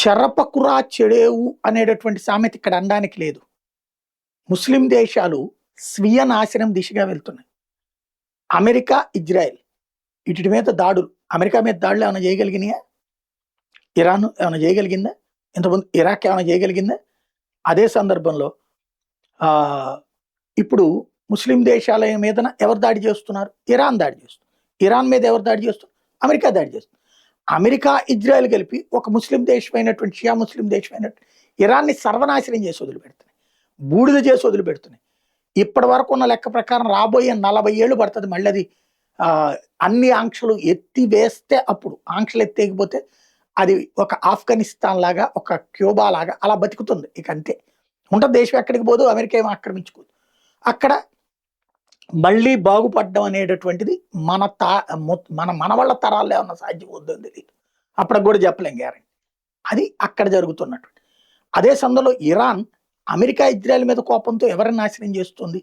చెరపకురా చెడేవు అనేటటువంటి సామెత ఇక్కడ అనడానికి లేదు. ముస్లిం దేశాలు స్వీయ నాశనం దిశగా వెళ్తున్నాయి. అమెరికా, ఇజ్రాయెల్ వీటి మీద దాడులు. అమెరికా మీద దాడులు ఏమైనా చేయగలిగినాయా? ఇరాన్ ఏమైనా చేయగలిగిందా? ఇంతకుముందు ఇరాక్ ఏమైనా చేయగలిగిందా? అదే సందర్భంలో ఇప్పుడు ముస్లిం దేశాల మీదన ఎవరు దాడి చేస్తున్నారు? ఇరాన్ దాడి చేస్తుంది. ఇరాన్ మీద ఎవరు దాడి చేస్తున్నారు? అమెరికా దాడి చేస్తుంది. అమెరికా, ఇజ్రాయెల్ కలిపి ఒక ముస్లిం దేశమైనటువంటి షియా ముస్లిం దేశమైనటువంటి ఇరాన్ని సర్వనాశనం చేసి వదిలిపెడుతున్నాయి, బూడిద చేసి వదిలిపెడుతున్నాయి. ఇప్పటి వరకు ఉన్న లెక్క ప్రకారం రాబోయే 40 ఏళ్ళు పడుతుంది మళ్ళీ అది అన్ని ఆంక్షలు ఎత్తి వేస్తే, అప్పుడు ఆంక్షలు ఎత్తేకపోతే అది ఒక ఆఫ్ఘనిస్తాన్ లాగా, ఒక క్యూబా లాగా అలా బతుకుతుంది. ఇక అంతే ఉంటుంది. దేశం ఎక్కడికి పోదు, అమెరికా ఏమో ఆక్రమించుకోదు. అక్కడ మళ్ళీ బాగుపడడం అనేటటువంటిది మన మనవాళ్ళ తరాల్లో ఏమన్నా సాధ్యం అవుతుందో తెలియదు. అప్పటికి కూడా చెప్పలేం గ్యారెంటీ. అది అక్కడ జరుగుతున్నటువంటి. అదే సందర్భంలో ఇరాన్ అమెరికా, ఇజ్రాయెల్ మీద కోపంతో ఎవరిని నాశనం చేస్తుంది?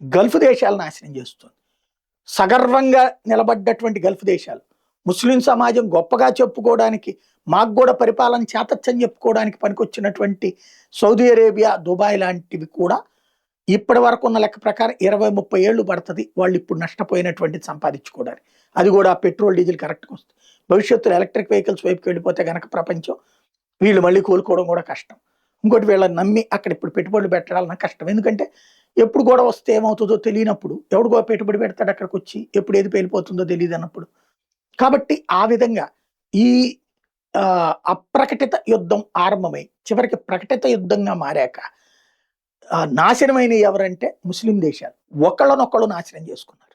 గల్ఫ్ దేశాలను నాశనం చేస్తుంది. సగర్వంగా నిలబడ్డటువంటి గల్ఫ్ దేశాలు, ముస్లిం సమాజం గొప్పగా చెప్పుకోవడానికి, మాకు కూడా పరిపాలన చేతచ్చని చెప్పుకోవడానికి పనికొచ్చినటువంటి సౌదీ అరేబియా, దుబాయ్ లాంటివి కూడా ఇప్పటి వరకు ఉన్న లెక్క ప్రకారం 20-30 ఏళ్ళు పడుతుంది వాళ్ళు ఇప్పుడు నష్టపోయినటువంటిది సంపాదించుకోవడానికి. అది కూడా పెట్రోల్, డీజిల్ కరెక్ట్గా వస్తుంది. భవిష్యత్తులో ఎలక్ట్రిక్ వెహికల్స్ వైపుకి వెళ్ళిపోతే కనుక ప్రపంచం వీళ్ళు మళ్ళీ కోలుకోవడం కూడా కష్టం. ఇంకోటి వీళ్ళని నమ్మి అక్కడ ఇప్పుడు పెట్టుబడులు పెట్టాలన్నా కష్టం. ఎందుకంటే ఎప్పుడు కూడా వస్తే ఏమవుతుందో తెలియనప్పుడు ఎవడు పెట్టుబడి పెడతాడు అక్కడికి వచ్చి, ఎప్పుడు ఏది పేలిపోతుందో తెలియదు అన్నప్పుడు. కాబట్టి ఆ విధంగా ఈ అప్రకటిత యుద్ధం ఆరంభమై చివరికి ప్రకటిత యుద్ధంగా మారాక నాశనమైన ఎవరంటే ముస్లిం దేశాలు ఒకళ్ళనొక్కళ్ళు నాశనం చేసుకున్నారు.